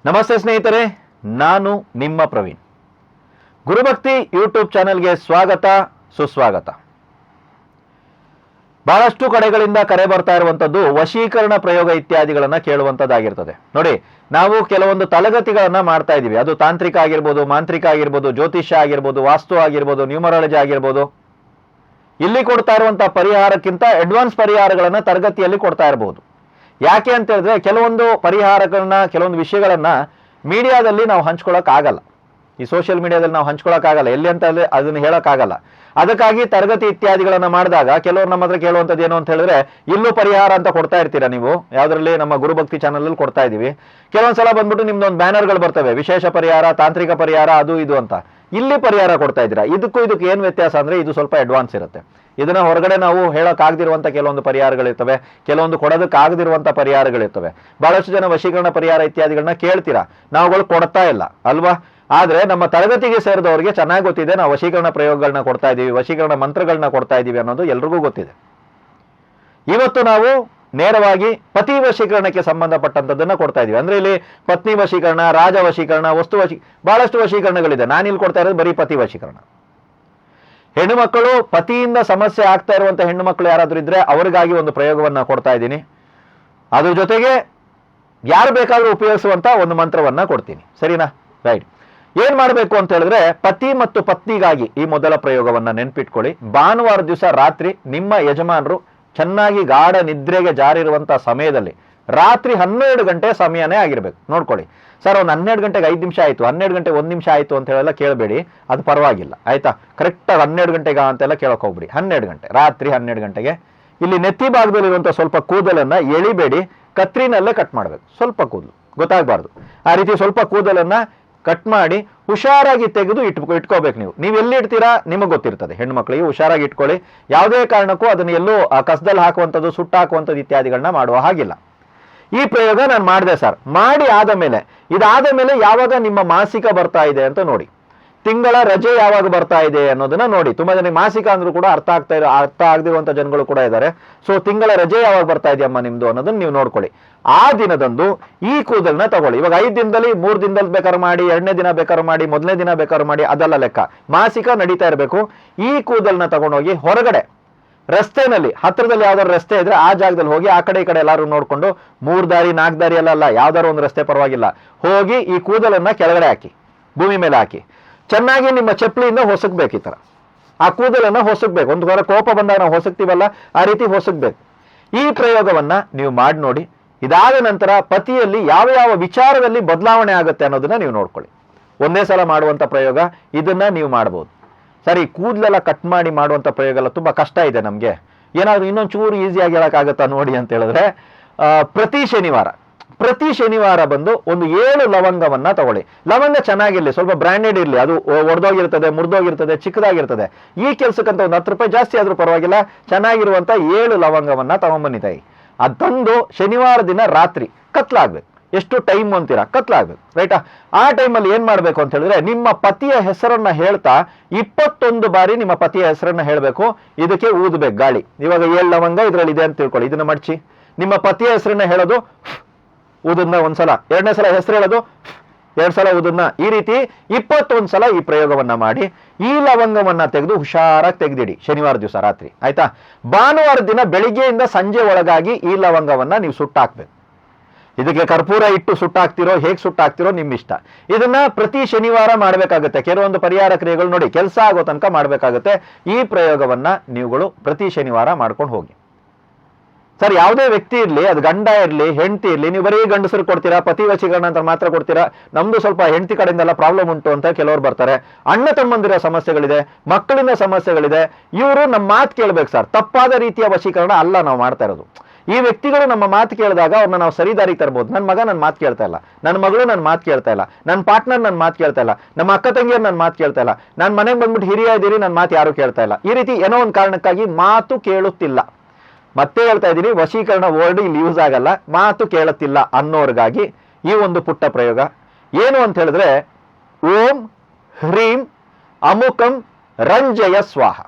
ನಮಸ್ತೆ ಸ್ನೇಹಿತರೆ, ನಾನು ನಿಮ್ಮ ಪ್ರವೀಣ್. ಗುರುಭಕ್ತಿ ಯೂಟ್ಯೂಬ್ ಚಾನೆಲ್ಗೆ ಸ್ವಾಗತ, ಸುಸ್ವಾಗತ. ಬಹಳಷ್ಟು ಕಡೆಗಳಿಂದ ಕರೆ ಬರ್ತಾ ಇರುವಂತದ್ದು ವಶೀಕರಣ ಪ್ರಯೋಗ ಇತ್ಯಾದಿಗಳನ್ನ ಕೇಳುವಂತದ್ದಾಗಿರ್ತದೆ. ನೋಡಿ, ನಾವು ಕೆಲವೊಂದು ತರಗತಿಗಳನ್ನ ಮಾಡ್ತಾ ಇದೀವಿ. ಅದು ತಾಂತ್ರಿಕ ಆಗಿರ್ಬೋದು, ಮಾಂತ್ರಿಕ ಆಗಿರ್ಬೋದು, ಜ್ಯೋತಿಷ್ಯ ಆಗಿರ್ಬೋದು, ವಾಸ್ತು ಆಗಿರ್ಬೋದು, ನ್ಯೂಮರಾಲಜಿ ಆಗಿರ್ಬೋದು. ಇಲ್ಲಿ ಕೊಡ್ತಾ ಇರುವಂತಹ ಪರಿಹಾರಕ್ಕಿಂತ ಅಡ್ವಾನ್ಸ್ ಪರಿಹಾರಗಳನ್ನ ತರಗತಿಯಲ್ಲಿ ಕೊಡ್ತಾ ಇರಬಹುದು. ಯಾಕೆ ಅಂತ ಹೇಳಿದ್ರೆ ಕೆಲವೊಂದು ಪರಿಹಾರಗಳನ್ನ, ಕೆಲವೊಂದು ವಿಷಯಗಳನ್ನ ಮೀಡಿಯಾದಲ್ಲಿ ನಾವು ಹಂಚ್ಕೊಳಕ್ ಆಗಲ್ಲ. ಈ ಸೋಷಿಯಲ್ ಮೀಡಿಯಾದಲ್ಲಿ ನಾವು ಹಂಚ್ಕೊಳಕ್ ಆಗಲ್ಲ, ಎಲ್ಲಿ ಅಂತ ಅದನ್ನ ಹೇಳಕ್ ಆಗಲ್ಲ. ಅದಕ್ಕಾಗಿ ತರಗತಿ ಇತ್ಯಾದಿಗಳನ್ನ ಮಾಡಿದಾಗ ಕೆಲವರು ನಮ್ಮ ಹತ್ರ ಕೇಳುವಂಥದ್ದು ಏನು ಅಂತ ಹೇಳಿದ್ರೆ, ಇಲ್ಲೂ ಪರಿಹಾರ ಅಂತ ಕೊಡ್ತಾ ಇರ್ತೀರಾ ನೀವು, ಯಾವ್ದ್ರಲ್ಲಿ ನಮ್ಮ ಗುರುಭಕ್ತಿ ಚಾನಲ್ ಅಲ್ಲಿ ಕೊಡ್ತಾ ಇದೀವಿ. ಕೆಲವೊಂದ್ಸಲ ಬಂದ್ಬಿಟ್ಟು ನಿಮ್ದೊಂದು ಬ್ಯಾನರ್ಗಳು ಬರ್ತವೆ, ವಿಶೇಷ ಪರಿಹಾರ, ತಾಂತ್ರಿಕ ಪರಿಹಾರ, ಅದು ಇದು ಅಂತ. ಇಲ್ಲಿ ಪರಿಹಾರ ಕೊಡ್ತಾ ಇದ್ದೀರಾ. ಇದಕ್ಕೂ ಏನ್ ವ್ಯತ್ಯಾಸ ಅಂದ್ರೆ, ಇದು ಸ್ವಲ್ಪ ಅಡ್ವಾನ್ಸ್ ಇರುತ್ತೆ. ಇದನ್ನ ಹೊರಗಡೆ ನಾವು ಹೇಳಕ್ ಆಗದಿರುವಂತ ಕೆಲವೊಂದು ಪರಿಹಾರಗಳಿರ್ತವೆ, ಕೆಲವೊಂದು ಕೊಡೋದಕ್ಕಾಗದಿರುವಂತ ಪರಿಹಾರಗಳಿರ್ತವೆ. ಬಹಳಷ್ಟು ಜನ ವಶೀಕರಣ ಪರಿಹಾರ ಇತ್ಯಾದಿಗಳನ್ನ ಕೇಳ್ತೀರಾ, ನಾವುಗಳು ಕೊಡ್ತಾ ಇಲ್ಲ ಅಲ್ವಾ. ಆದ್ರೆ ನಮ್ಮ ತರಗತಿಗೆ ಸೇರಿದವರಿಗೆ ಚೆನ್ನಾಗಿ ಗೊತ್ತಿದೆ, ನಾವು ವಶೀಕರಣ ಪ್ರಯೋಗಗಳನ್ನ ಕೊಡ್ತಾ ಇದೀವಿ, ವಶೀಕರಣ ಮಂತ್ರಗಳನ್ನ ಕೊಡ್ತಾ ಇದೀವಿ ಅನ್ನೋದು ಎಲ್ರಿಗೂ ಗೊತ್ತಿದೆ. ಇವತ್ತು ನಾವು ನೇರವಾಗಿ ಪತಿ ವಶೀಕರಣಕ್ಕೆ ಸಂಬಂಧಪಟ್ಟಂತದನ್ನ ಕೊಡ್ತಾ ಇದೀವಿ. ಅಂದ್ರೆ ಇಲ್ಲಿ ಪತ್ನಿ ವಶೀಕರಣ, ರಾಜ ವಶೀಕರಣ, ವಸ್ತು ಬಹಳಷ್ಟು ವಶೀಕರಣಗಳಿದೆ. ನಾನಿಲ್ಲಿ ಕೊಡ್ತಾ ಇರೋದು ಬರೀ ಪತಿ ವಶೀಕರಣ. ಹೆಣ್ಣು ಮಕ್ಕಳು, ಪತಿಯಿಂದ ಸಮಸ್ಯೆ ಆಗ್ತಾ ಇರುವಂತ ಹೆಣ್ಣು ಮಕ್ಕಳು ಯಾರಾದ್ರೂ ಇದ್ರೆ ಅವರಿಗಾಗಿ ಒಂದು ಪ್ರಯೋಗವನ್ನ ಕೊಡ್ತಾ ಇದ್ದೀನಿ. ಅದ್ರ ಜೊತೆಗೆ ಯಾರು ಬೇಕಾದ್ರೂ ಉಪಯೋಗಿಸುವಂತ ಒಂದು ಮಂತ್ರವನ್ನ ಕೊಡ್ತೀನಿ. ಸರಿನಾ? ರೈಟ್. ಏನ್ ಮಾಡ್ಬೇಕು ಅಂತ ಹೇಳಿದ್ರೆ, ಪತಿ ಮತ್ತು ಪತ್ನಿಗಾಗಿ ಈ ಮೊದಲ ಪ್ರಯೋಗವನ್ನ ನೆನ್ಪಿಟ್ಕೊಳ್ಳಿ. ಭಾನುವಾರ ದಿವಸ ರಾತ್ರಿ ನಿಮ್ಮ ಯಜಮಾನರು ಚೆನ್ನಾಗಿ ಗಾಢ ನಿದ್ರೆಗೆ ಜಾರಿರುವಂತ ಸಮಯದಲ್ಲಿ, ರಾತ್ರಿ 12 ಗಂಟೆ ಸಮಯನೇ ಆಗಿರ್ಬೇಕು. ನೋಡ್ಕೊಳ್ಳಿ ಸರ್, ಒಂದು 12 ಗಂಟೆಗೆ 5 ನಿಮಿಷ ಆಯ್ತು, 12 ಗಂಟೆ 1 ನಿಮಿಷ ಆಯ್ತು ಅಂತ ಹೇಳೆಲ್ಲ ಕೇಳಬೇಡಿ, ಅದು ಪರವಾಗಿಲ್ಲ ಆಯ್ತಾ. ಕರೆಕ್ಟಾಗಿ 12 ಗಂಟೆಗ ಅಂತೆಲ್ಲ ಕೇಳಕ್ ಹೋಗ್ಬಿಡಿ. 12 ಗಂಟೆ, ರಾತ್ರಿ 12 ಗಂಟೆಗೆ ಇಲ್ಲಿ ನೆತ್ತಿ ಭಾಗದಲ್ಲಿರುವಂತ ಸ್ವಲ್ಪ ಕೂದಲನ್ನ ಎಳಿಬೇಡಿ, ಕತ್ರಿನಲ್ಲೇ ಕಟ್ ಮಾಡ್ಬೇಕು. ಸ್ವಲ್ಪ ಕೂದಲು ಗೊತ್ತಾಗಬಾರ್ದು, ಆ ರೀತಿ ಸ್ವಲ್ಪ ಕೂದಲನ್ನ ಕಟ್ ಮಾಡಿ ಹುಷಾರಾಗಿ ತೆಗೆದು ಇಟ್ಕೋಬೇಕು. ನೀವು ಎಲ್ಲಿ ಇಡ್ತೀರಾ ನಿಮಗೆ ಗೊತ್ತಿರ್ತದೆ. ಹೆಣ್ಣು ಮಕ್ಕಳಿಗೆ ಹುಷಾರಾಗಿ ಇಟ್ಕೊಳ್ಳಿ. ಯಾವುದೇ ಕಾರಣಕ್ಕೂ ಅದನ್ನ ಎಲ್ಲೋ ಕಸದಲ್ಲಿ ಹಾಕುವಂಥದ್ದು, ಸುಟ್ಟು ಹಾಕುವಂಥದ್ದು ಇತ್ಯಾದಿಗಳನ್ನ ಮಾಡುವ ಹಾಗಿಲ್ಲ. ಈ ಪ್ರಯೋಗ ನಾನು ಮಾಡಿದೆ ಸರ್. ಮಾಡಿ ಇದಾದ ಮೇಲೆ ಯಾವಾಗ ನಿಮ್ಮ ಮಾಸಿಕ ಬರ್ತಾ ಇದೆ ಅಂತ ನೋಡಿ, ತಿಂಗಳ ರಜೆ ಯಾವಾಗ ಬರ್ತಾ ಇದೆ ಅನ್ನೋದನ್ನ ನೋಡಿ. ತುಂಬಾ ಜನಕ್ಕೆ ಮಾಸಿಕ ಅಂದ್ರೂ ಕೂಡ ಅರ್ಥ ಆಗದಿರುವಂತ ಜನಗಳು ಕೂಡ ಇದ್ದಾರೆ. ಸೊ ತಿಂಗಳ ರಜೆ ಯಾವಾಗ ಬರ್ತಾ ಇದೆಯಮ್ಮ ನಿಮ್ದು ಅನ್ನೋದನ್ನ ನೀವು ನೋಡ್ಕೊಳ್ಳಿ. ಆ ದಿನದಂದು ಈ ಕೂದಲನ್ನ ತಗೊಳ್ಳಿ. ಇವಾಗ 5 ದಿನದಲ್ಲಿ 3 ದಿನದಲ್ಲಿ ಬೇಕಾದ್ರೂ ಮಾಡಿ, 2ನೇ ದಿನ ಬೇಕಾದ್ರೂ ಮಾಡಿ, 1ನೇ ದಿನ ಬೇಕಾದ್ರೂ ಮಾಡಿ, ಅದೆಲ್ಲ ಲೆಕ್ಕ. ಮಾಸಿಕ ನಡೀತಾ ಇರಬೇಕು. ಈ ಕೂದಲನ್ನ ತಗೊಂಡೋಗಿ ಹೊರಗಡೆ ರಸ್ತೆನಲ್ಲಿ, ಹತ್ರದಲ್ಲಿ ಯಾವ್ದಾದ್ರು ರಸ್ತೆ ಇದ್ರೆ ಆ ಜಾಗದಲ್ಲಿ ಹೋಗಿ, ಆ ಕಡೆ ಈ ಕಡೆ ಎಲ್ಲಾರು ನೋಡ್ಕೊಂಡು, 3 ದಾರಿ 4 ದಾರಿ ಅಲ್ಲ, ಯಾವ್ದಾರು ಒಂದು ರಸ್ತೆ ಪರವಾಗಿಲ್ಲ, ಹೋಗಿ ಈ ಕೂದಲನ್ನ ಕೆಳಗಡೆ ಹಾಕಿ, ಭೂಮಿ ಮೇಲೆ ಹಾಕಿ, ಚೆನ್ನಾಗಿ ನಿಮ್ಮ ಚಪ್ಪಲಿಯಿಂದ ಹೊಸಕ್ಬೇಕು. ಈ ತರ ಆ ಕೂದಲನ್ನ ಹೊಸಕ್ಬೇಕು. ಒಂದು ವಾರ ಕೋಪ ಬಂದಾಗ ನಾವು ಹೊಸಕ್ತೀವಲ್ಲ, ಆ ರೀತಿ ಹೊಸಕ್ಬೇಕು. ಈ ಪ್ರಯೋಗವನ್ನ ನೀವು ಮಾಡಿ ನೋಡಿ. ಇದಾದ ನಂತರ ಪತಿಯಲ್ಲಿ ಯಾವ ಯಾವ ವಿಚಾರದಲ್ಲಿ ಬದಲಾವಣೆ ಆಗುತ್ತೆ ಅನ್ನೋದನ್ನ ನೀವು ನೋಡ್ಕೊಳ್ಳಿ. ಒಂದೇ ಸಲ ಮಾಡುವಂತ ಪ್ರಯೋಗ, ಇದನ್ನ ನೀವು ಮಾಡಬಹುದು. ಸರಿ, ಕೂದಲೆಲ್ಲ ಕಟ್ ಮಾಡಿ ಮಾಡುವಂತ ಪ್ರಯೋಗ ಎಲ್ಲ ತುಂಬಾ ಕಷ್ಟ ಇದೆ ನಮ್ಗೆ, ಏನಾದ್ರು ಇನ್ನೊಂದು ಚೂರು ಈಸಿಯಾಗಿ ಹೇಳಕ್ಕಾಗತ್ತಾ ನೋಡಿ ಅಂತ ಹೇಳಿದ್ರೆ, ಪ್ರತಿ ಶನಿವಾರ ಬಂದು ಒಂದು 7 ಲವಂಗವನ್ನ ತಗೊಳ್ಳಿ. ಲವಂಗ ಚೆನ್ನಾಗಿರ್ಲಿ, ಸ್ವಲ್ಪ ಬ್ರಾಂಡೆಡ್ ಇರ್ಲಿ. ಅದು ಒಡೆದೋಗಿರ್ತದೆ, ಮುರಿದೋಗಿರ್ತದೆ, ಚಿಕ್ಕದಾಗಿರ್ತದೆ. ಈ ಕೆಲ್ಸಕ್ಕಂತ ಒಂದು 10 ರೂಪಾಯಿ ಜಾಸ್ತಿ ಆದ್ರೂ ಪರವಾಗಿಲ್ಲ, ಚೆನ್ನಾಗಿರುವಂತ 7 ಲವಂಗವನ್ನ ತಗೊಂಡ್ಬನ್ನಿ ತಾಯಿ. ಅದಂದು ಶನಿವಾರ ದಿನ ರಾತ್ರಿ ಕತ್ಲಾಗ್ಬೇಕು. ಎಷ್ಟು ಟೈಮ್ ಅಂತೀರಾ? ಕತ್ಲಾಗ್ಬೇಕು, ರೈಟಾ? ಆ ಟೈಮಲ್ಲಿ ಏನ್ ಮಾಡ್ಬೇಕು ಅಂತ ಹೇಳಿದ್ರೆ, ನಿಮ್ಮ ಪತಿಯ ಹೆಸರನ್ನ ಹೇಳ್ತಾ 21 ಬಾರಿ ನಿಮ್ಮ ಪತಿಯ ಹೆಸರನ್ನ ಹೇಳ್ಬೇಕು. ಇದಕ್ಕೆ ಊದ್ಬೇಕು ಗಾಳಿ. ಇವಾಗ 7 ಲವಂಗ ಇದ್ರಲ್ಲಿ ಇದೆ ಅಂತ ತಿಳ್ಕೊಳ್ಳಿ. ಇದನ್ನ ಮಡ್ಚಿ ನಿಮ್ಮ ಪತಿಯ ಹೆಸರನ್ನ ಹೇಳೋದು, ಊದನ್ನ ಒಂದ್ಸಲ, 2ನೇ ಸಲ ಹೆಸರು ಹೇಳೋದು, 2 ಸಲ ಊದನ್ನ. ಈ ರೀತಿ 21 ಸಲ ಈ ಪ್ರಯೋಗವನ್ನ ಮಾಡಿ, ಈ ಲವಂಗವನ್ನ ತೆಗೆದು ಹುಷಾರಾಗಿ ತೆಗೆದಿಡಿ ಶನಿವಾರ ದಿವಸ ರಾತ್ರಿ, ಆಯ್ತಾ? ಭಾನುವಾರ ದಿನ ಬೆಳಿಗ್ಗೆಯಿಂದ ಸಂಜೆ ಒಳಗಾಗಿ ಈ ಲವಂಗವನ್ನ ನೀವು ಸುಟ್ಟಾಕ್ಬೇಕು. ಇದಕ್ಕೆ ಕರ್ಪೂರ ಇಟ್ಟು ಸುಟ್ಟಾಕ್ತಿರೋ, ಹೇಗೆ ಸುಟ್ಟಾಕ್ತಿರೋ ನಿಮ್ಮ ಇಷ್ಟ. ಇದನ್ನ ಪ್ರತಿ ಶನಿವಾರ ಮಾಡ್ಬೇಕಾಗುತ್ತೆ. ಕೆಲವೊಂದು ಪರಿಹಾರ ಕ್ರಿಯೆಗಳು ನೋಡಿ ಕೆಲಸ ಆಗೋ ತನಕ ಮಾಡ್ಬೇಕಾಗುತ್ತೆ. ಈ ಪ್ರಯೋಗವನ್ನ ನೀವುಗಳು ಪ್ರತಿ ಶನಿವಾರ ಮಾಡ್ಕೊಂಡು ಹೋಗಿ. ಸರ್, ಯಾವುದೇ ವ್ಯಕ್ತಿ ಇರ್ಲಿ, ಅದು ಗಂಡ ಇರ್ಲಿ, ಹೆಂಡತಿ ಇರ್ಲಿ, ನೀವು ಬರೀ ಗಂಡಸರು ಕೊಡ್ತೀರಾ, ಪತಿ ವಶೀಕರಣ ಅಂತ ಮಾತ್ರ ಕೊಡ್ತೀರಾ, ನಮ್ದು ಸ್ವಲ್ಪ ಹೆಂಡತಿ ಕಡೆಯಿಂದೆಲ್ಲ ಪ್ರಾಬ್ಲಮ್ ಉಂಟು ಅಂತ ಕೆಲವರು ಬರ್ತಾರೆ. ಅಣ್ಣ ತಮ್ಮಂದಿರ ಸಮಸ್ಯೆಗಳಿದೆ, ಮಕ್ಕಳಿಂದ ಸಮಸ್ಯೆಗಳಿದೆ. ಇವರು ನಮ್ಮ ಮಾತು ಕೇಳ್ಬೇಕು ಸರ್. ತಪ್ಪಾದ ರೀತಿಯ ವಶೀಕರಣ ಅಲ್ಲ ನಾವು ಮಾಡ್ತಾ ಇರೋದು. ಈ ವ್ಯಕ್ತಿಗಳು ನಮ್ಮ ಮಾತು ಕೇಳಿದಾಗ ಅವ್ರನ್ನ ನಾವು ಸರಿದಾರಿಗೆ ತರಬಹುದು. ನನ್ನ ಮಗ ನನ್ನ ಮಾತು ಕೇಳ್ತಾ ಇಲ್ಲ, ನನ್ನ ಮಗಳು ನನ್ನ ಮಾತು ಕೇಳ್ತಾ ಇಲ್ಲ, ನನ್ನ ಪಾರ್ಟ್ನರ್ ನನ್ನ ಮಾತು ಕೇಳ್ತಾ ಇಲ್ಲ, ನಮ್ಮ ಅಕ್ಕ ತಂಗಿಯರು ನನ್ನ ಮಾತು ಕೇಳ್ತಾ ಇಲ್ಲ, ನನ್ನ ಮನೆಗೆ ಬಂದ್ಬಿಟ್ಟು ಹಿರಿಯ ಇದ್ದೀರಿ, ನನ್ನ ಮಾತು ಯಾರು ಕೇಳ್ತಾ ಇಲ್ಲ. ಈ ರೀತಿ ಏನೋ ಒಂದು ಕಾರಣಕ್ಕಾಗಿ ಮಾತು ಕೇಳುತ್ತಿಲ್ಲ. ಮತ್ತೆ ಹೇಳ್ತಾ ಇದ್ದೀನಿ, ವಶೀಕರಣ ವರ್ಡ್ ಇಲ್ಲಿ ಯೂಸ್ ಆಗಲ್ಲ, ಮಾತು ಕೇಳುತ್ತಿಲ್ಲ ಅನ್ನೋರ್ಗಾಗಿ ಈ ಒಂದು ಪುಟ್ಟ ಪ್ರಯೋಗ. ಏನು ಅಂತ ಹೇಳಿದ್ರೆ, ಓಂ ಹ್ರೀಂ ಅಮುಕಂ ರಂಜಯ ಸ್ವಾಹ.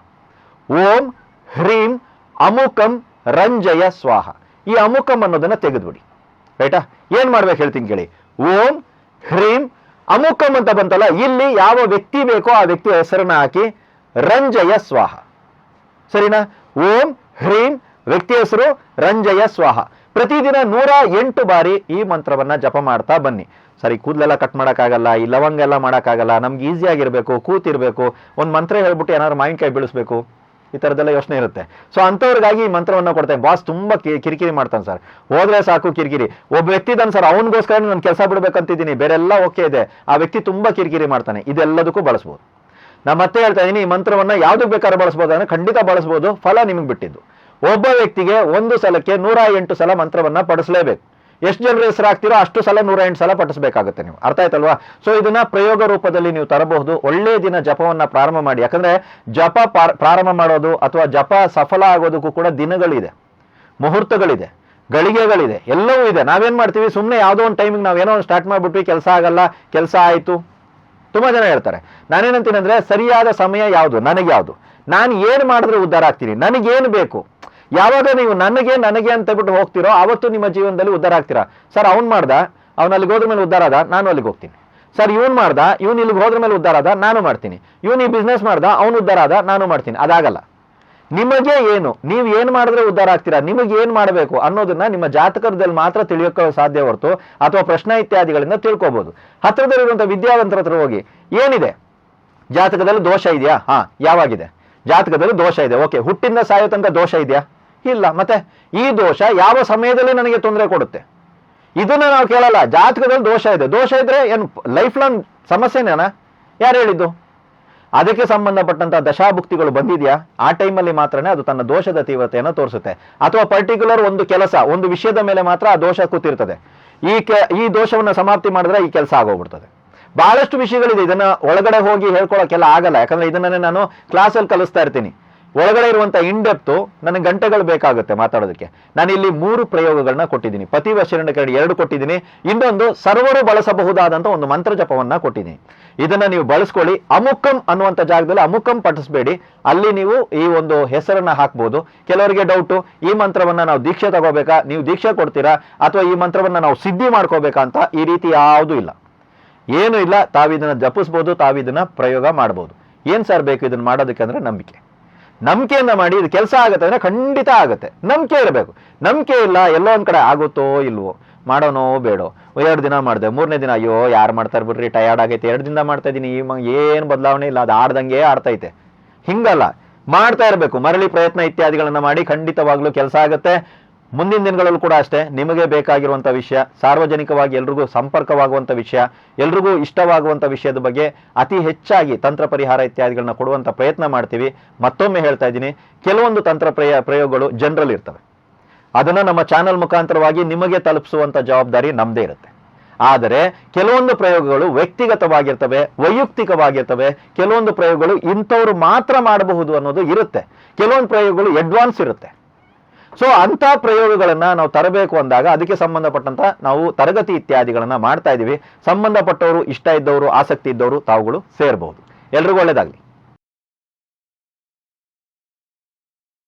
ಓಂ ಹ್ರೀಂ ಅಮುಕಂ ರಂಜಯ ಸ್ವಾಹ. ಈ ಅಮುಕಂ ಅನ್ನೋದನ್ನ ತೆಗೆದ್ಬಿಡಿ, ರೈಟಾ? ಏನ್ ಮಾಡ್ಬೇಕು ಹೇಳ್ತೀನಿ ಕೇಳಿ. ಓಂ ಹ್ರೀಂ ಅಮುಕಂ ಅಂತ ಬಂತಲ್ಲ, ಇಲ್ಲಿ ಯಾವ ವ್ಯಕ್ತಿ ಬೇಕೋ ಆ ವ್ಯಕ್ತಿ ಹೆಸರನ್ನ ಹಾಕಿ ರಂಜಯ ಸ್ವಾಹ. ಸರಿನಾ? ಓಂ ಹ್ರೀಂ ವ್ಯಕ್ತಿ ಹೆಸರು ರಂಜಯ ಸ್ವಾಹ. ಪ್ರತಿದಿನ 108 ಬಾರಿ ಈ ಮಂತ್ರವನ್ನ ಜಪ ಮಾಡ್ತಾ ಬನ್ನಿ. ಸರಿ, ಕೂದಲೆಲ್ಲ ಕಟ್ ಮಾಡೋಕ್ಕಾಗಲ್ಲ, ಈ ಲವಂಗ ಎಲ್ಲ ಮಾಡೋಕ್ಕಾಗಲ್ಲ, ನಮ್ಗೆ ಈಸಿ ಆಗಿರ್ಬೇಕು, ಕೂತಿರ್ಬೇಕು, ಒಂದು ಮಂತ್ರ ಹೇಳ್ಬಿಟ್ಟು ಏನಾದ್ರು ಮಾವಿನಕಾಯಿ ಬೀಳಿಸ್ಬೇಕು, ಈ ಥರದ್ದೆಲ್ಲ ಯೋಚನೆ ಇರುತ್ತೆ. ಸೊ ಅಂಥವ್ರಿಗಾಗಿ ಈ ಮಂತ್ರವನ್ನು ಕೊಡ್ತೇನೆ. ಬಾಸ್ ತುಂಬಾ ಕಿರಿಕಿರಿ ಮಾಡ್ತಾನೆ ಸರ್, ಹೋದ್ರೆ ಸಾಕು ಕಿರಿಕಿರಿ. ಒಬ್ಬ ವ್ಯಕ್ತಿ ಇದ್ದಾನೆ ಸರ್, ಅವನಿಗೋಸ್ಕರ ನಾನು ಕೆಲಸ ಬಿಡ್ಬೇಕಂತಿದ್ದೀನಿ, ಬೇರೆಲ್ಲ ಓಕೆ ಇದೆ, ಆ ವ್ಯಕ್ತಿ ತುಂಬಾ ಕಿರಿಕಿರಿ ಮಾಡ್ತಾನೆ, ಇದೆಲ್ಲದಕ್ಕೂ ಬಳಸ್ಬೋದು. ನಾನು ಮತ್ತೆ ಹೇಳ್ತಾ ಇದ್ದೀನಿ, ಈ ಮಂತ್ರವನ್ನ ಯಾವ್ದಕ್ಕೆ ಬೇಕಾದ್ರೂ ಬಳಸ್ಬೋದು ಅಂದ್ರೆ ಖಂಡಿತ ಬಳಸ್ಬೋದು, ಫಲ ನಿಮಗೆ ಬಿಟ್ಟಿದ್ದು. ಒಬ್ಬ ವ್ಯಕ್ತಿಗೆ ಒಂದು ಸಲಕ್ಕೆ 108 ಸಲ ಮಂತ್ರವನ್ನ ಪಡಿಸಲೇಬೇಕು. ಎಷ್ಟು ಜನರ ಹೆಸರು ಹಾಕ್ತಿರೋ ಅಷ್ಟು ಸಲ 108 ಸಲ ಪಠಿಸಬೇಕಾಗುತ್ತೆ ನೀವು. ಅರ್ಥ ಆಯ್ತಲ್ವಾ? ಸೊ ಇದನ್ನ ಪ್ರಯೋಗ ರೂಪದಲ್ಲಿ ನೀವು ತರಬಹುದು. ಒಳ್ಳೆ ದಿನ ಜಪವನ್ನ ಪ್ರಾರಂಭ ಮಾಡಿ. ಯಾಕಂದ್ರೆ ಜಪ ಪ್ರಾರಂಭ ಮಾಡೋದು ಅಥವಾ ಜಪ ಸಫಲ ಆಗೋದಕ್ಕೂ ಕೂಡ ದಿನಗಳಿದೆ, ಮುಹೂರ್ತಗಳಿದೆ, ಗಳಿಗೆಗಳಿದೆ, ಎಲ್ಲವೂ ಇದೆ. ನಾವೇನ್ ಮಾಡ್ತೀವಿ, ಸುಮ್ಮನೆ ಯಾವುದೋ ಒಂದು ಟೈಮಿಗೆ ನಾವೇನೋ ಒಂದು ಸ್ಟಾರ್ಟ್ ಮಾಡ್ಬಿಟ್ವಿ, ಕೆಲಸ ಆಗಲ್ಲ, ಕೆಲಸ ಆಯ್ತು. ತುಂಬಾ ಜನ ಹೇಳ್ತಾರೆ. ನಾನೇನಂತೀನಿ ಅಂದ್ರೆ, ಸರಿಯಾದ ಸಮಯ ಯಾವುದು, ನನಗೆ ಯಾವುದು, ನಾನು ಏನ್ ಮಾಡಿದ್ರೆ ಉದ್ಧಾರ ಆಗ್ತೀನಿ, ನನಗೇನು ಬೇಕು. ಯಾವಾಗ ನೀವು ನನಗೆ ಅಂತ ಬಿಟ್ಟು ಹೋಗ್ತಿರೋ ಆವತ್ತು ನಿಮ್ಮ ಜೀವನದಲ್ಲಿ ಉದ್ಧಾರ ಆಗ್ತೀರಾ. ಸರ್ ಅವ್ನು ಮಾಡ್ದ, ಅವ್ನು ಅಲ್ಲಿಗೆ ಹೋದ್ರ ಮೇಲೆ ಉದ್ಧಾರ ಆದ, ನಾನು ಅಲ್ಲಿಗೆ ಹೋಗ್ತೀನಿ. ಸರ್ ಇವನ್ ಮಾಡ್ದ, ಇವನು ಇಲ್ಲಿಗೆ ಹೋದ್ರ ಮೇಲೆ ಉದ್ಧಾರ ಆದ, ನಾನು ಮಾಡ್ತೀನಿ. ಇವನು ಈ ಬಿಸ್ನೆಸ್ ಮಾಡ್ದ, ಅವನು ಉದ್ಧಾರ ಆದ, ನಾನು ಮಾಡ್ತೀನಿ. ಅದಾಗಲ್ಲ. ನಿಮಗೆ ಏನು, ನೀವು ಏನ್ ಮಾಡಿದ್ರೆ ಉದ್ಧಾರ ಆಗ್ತೀರಾ, ನಿಮಗೆ ಏನ್ ಮಾಡಬೇಕು ಅನ್ನೋದನ್ನ ನಿಮ್ಮ ಜಾತಕದಲ್ಲಿ ಮಾತ್ರ ತಿಳಿಯೋಕೆ ಸಾಧ್ಯ ಹೊರತು ಅಥವಾ ಪ್ರಶ್ನೆ ಇತ್ಯಾದಿಗಳಿಂದ ತಿಳ್ಕೊಬಹುದು. ಹತ್ರದಲ್ಲಿರುವಂತಹ ವಿದ್ಯಾವಂತರ ಹತ್ರ ಹೋಗಿ, ಏನಿದೆ ಜಾತಕದಲ್ಲಿ ದೋಷ ಇದೆಯಾ? ಹಾ, ಯಾವಾಗಿದೆ? ಜಾತಕದಲ್ಲಿ ದೋಷ ಇದೆ. ಓಕೆ, ಹುಟ್ಟಿಂದ ಸಾಯೋ ತನಕ ದೋಷ ಇದೆಯಾ? ಇಲ್ಲ. ಮತ್ತೆ ಈ ದೋಷ ಯಾವ ಸಮಯದಲ್ಲಿ ನನಗೆ ತೊಂದರೆ ಕೊಡುತ್ತೆ, ಇದನ್ನ ನಾವು ಕೇಳಲ್ಲ. ಜಾತಕದಲ್ಲಿ ದೋಷ ಇದೆ, ದೋಷ ಇದ್ರೆ ಏನು ಲೈಫ್ ಲಾಂಗ್ ಸಮಸ್ಯೆನೇನಾ? ಯಾರು ಹೇಳಿದ್ದು? ಅದಕ್ಕೆ ಸಂಬಂಧಪಟ್ಟಂತಹ ದಶಾಭುಕ್ತಿಗಳು ಬಂದಿದೆಯಾ, ಆ ಟೈಮಲ್ಲಿ ಮಾತ್ರನೇ ಅದು ತನ್ನ ದೋಷದ ತೀವ್ರತೆಯನ್ನು ತೋರಿಸುತ್ತೆ. ಅಥವಾ ಪರ್ಟಿಕ್ಯುಲರ್ ಒಂದು ಕೆಲಸ, ಒಂದು ವಿಷಯದ ಮೇಲೆ ಮಾತ್ರ ಆ ದೋಷ ಕೂತಿರ್ತದೆ. ಈ ದೋಷವನ್ನ ಸಮಾಪ್ತಿ ಮಾಡಿದ್ರೆ ಈ ಕೆಲಸ ಆಗೋಗ್ಬಿಡ್ತದೆ. ಬಹಳಷ್ಟು ವಿಷಯಗಳಿದೆ, ಇದನ್ನ ಒಳಗಡೆ ಹೋಗಿ ಹೇಳ್ಕೊಳಕ್ಕೆಲ್ಲ ಆಗಲ್ಲ. ಯಾಕಂದ್ರೆ ಇದನ್ನೇ ನಾನು ಕ್ಲಾಸಲ್ಲಿ ಕಲಿಸ್ತಾ ಇರ್ತೀನಿ. ಒಳಗಡೆ ಇರುವಂತ ಇಂಡೆಪ್ತು ನನಗೆ ಗಂಟೆಗಳು ಬೇಕಾಗುತ್ತೆ ಮಾತಾಡೋದಕ್ಕೆ. ನಾನು ಇಲ್ಲಿ 3 ಪ್ರಯೋಗಗಳನ್ನ ಕೊಟ್ಟಿದ್ದೀನಿ. ಪತಿವಶರಣ ಕರಡಿ 2 ಕೊಟ್ಟಿದ್ದೀನಿ, ಇನ್ನೊಂದು ಸರ್ವರು ಬಳಸಬಹುದಾದಂತ ಒಂದು ಮಂತ್ರ ಜಪವನ್ನ ಕೊಟ್ಟಿದ್ದೀನಿ. ಇದನ್ನ ನೀವು ಬಳಸ್ಕೊಳ್ಳಿ. ಅಮುಕಂ ಅನ್ನುವಂಥ ಜಾಗದಲ್ಲಿ ಅಮುಕಂ ಪಠಿಸ್ಬೇಡಿ, ಅಲ್ಲಿ ನೀವು ಈ ಒಂದು ಹೆಸರನ್ನ ಹಾಕ್ಬೋದು. ಕೆಲವರಿಗೆ ಡೌಟು, ಈ ಮಂತ್ರವನ್ನ ನಾವು ದೀಕ್ಷೆ ತಗೋಬೇಕಾ, ನೀವು ದೀಕ್ಷೆ ಕೊಡ್ತೀರಾ, ಅಥವಾ ಈ ಮಂತ್ರವನ್ನ ನಾವು ಸಿದ್ಧಿ ಮಾಡ್ಕೋಬೇಕಾ ಅಂತ. ಈ ರೀತಿ ಯಾವುದೂ ಇಲ್ಲ, ಏನು ಇಲ್ಲ. ತಾವಿದನ್ನ ಜಪಿಸ್ಬೋದು, ತಾವಿದನ್ನ ಪ್ರಯೋಗ ಮಾಡ್ಬೋದು. ಏನ್ ಸರ್ ಬೇಕು ಇದನ್ನ ಮಾಡೋದಕ್ಕೆ ಅಂದ್ರೆ ನಂಬಿಕೆ. ನಂಬಿಕೆಯಿಂದ ಮಾಡಿ. ಇದು ಕೆಲಸ ಆಗುತ್ತೆ ಅಂದ್ರೆ ಖಂಡಿತ ಆಗುತ್ತೆ. ನಂಬಿಕೆ ಇರಬೇಕು. ನಂಬಿಕೆ ಇಲ್ಲ, ಎಲ್ಲೋ ಒಂದ್ ಕಡೆ ಆಗುತ್ತೋ ಇಲ್ವೋ, ಮಾಡೋನೋ ಬೇಡೋ. 2 ದಿನ ಮಾಡಿದೆ, 3ನೇ ದಿನ ಅಯ್ಯೋ ಯಾರು ಮಾಡ್ತಾರೆ ಬಿಡ್ರಿ, ಟಯರ್ಡ್ ಆಗೈತೆ, 2 ದಿನ ಮಾಡ್ತಾ ಇದೀನಿ, ಏನು ಬದಲಾವಣೆ ಇಲ್ಲ, ಅದು ಆಡ್ದಂಗೆ ಆಡ್ತೈತೆ. ಹಿಂಗಲ್ಲ, ಮಾಡ್ತಾ ಇರಬೇಕು. ಮರಳಿ ಪ್ರಯತ್ನ ಇತ್ಯಾದಿಗಳನ್ನ ಮಾಡಿ, ಖಂಡಿತವಾಗ್ಲೂ ಕೆಲಸ ಆಗುತ್ತೆ. ಮುಂದಿನ ದಿನಗಳಲ್ಲೂ ಕೂಡ ಅಷ್ಟೇ, ನಿಮಗೆ ಬೇಕಾಗಿರುವಂಥ ವಿಷಯ, ಸಾರ್ವಜನಿಕವಾಗಿ ಎಲ್ರಿಗೂ ಸಂಪರ್ಕವಾಗುವಂಥ ವಿಷಯ, ಎಲ್ರಿಗೂ ಇಷ್ಟವಾಗುವಂಥ ವಿಷಯದ ಬಗ್ಗೆ ಅತಿ ಹೆಚ್ಚಾಗಿ ತಂತ್ರ ಪರಿಹಾರ ಇತ್ಯಾದಿಗಳನ್ನ ಕೊಡುವಂಥ ಪ್ರಯತ್ನ ಮಾಡ್ತೀವಿ. ಮತ್ತೊಮ್ಮೆ ಹೇಳ್ತಾ ಇದ್ದೀನಿ, ಕೆಲವೊಂದು ತಂತ್ರ ಪ್ರಯೋಗಗಳು ಜನರಲ್ ಇರ್ತವೆ, ಅದನ್ನ ನಮ್ಮ ಚಾನಲ್ ಮುಖಾಂತರವಾಗಿ ನಿಮಗೆ ತಲುಪಿಸುವಂಥ ಜವಾಬ್ದಾರಿ ನಮ್ಮದೇ ಇರುತ್ತೆ. ಆದರೆ ಕೆಲವೊಂದು ಪ್ರಯೋಗಗಳು ವ್ಯಕ್ತಿಗತವಾಗಿರ್ತವೆ, ವೈಯಕ್ತಿಕವಾಗಿರ್ತವೆ. ಕೆಲವೊಂದು ಪ್ರಯೋಗಗಳು ಇಂಥವ್ರು ಮಾತ್ರ ಮಾಡಬಹುದು ಅನ್ನೋದು ಇರುತ್ತೆ. ಕೆಲವೊಂದು ಪ್ರಯೋಗಗಳು ಅಡ್ವಾನ್ಸ್ ಇರುತ್ತೆ. ಸೊ ಅಂತ ಪ್ರಯೋಗಗಳನ್ನ ನಾವು ತರಬೇಕು ಅಂದಾಗ ಅದಕ್ಕೆ ಸಂಬಂಧಪಟ್ಟಂತ ನಾವು ತರಗತಿ ಇತ್ಯಾದಿಗಳನ್ನ ಮಾಡ್ತಾ ಇದೀವಿ. ಸಂಬಂಧಪಟ್ಟವರು, ಇಷ್ಟ ಇದ್ದವರು, ಆಸಕ್ತಿ ಇದ್ದವರು ತಾವುಗಳು ಸೇರಬಹುದು. ಎಲ್ರಿಗೂ ಒಳ್ಳೆಯದಾಗಲಿ.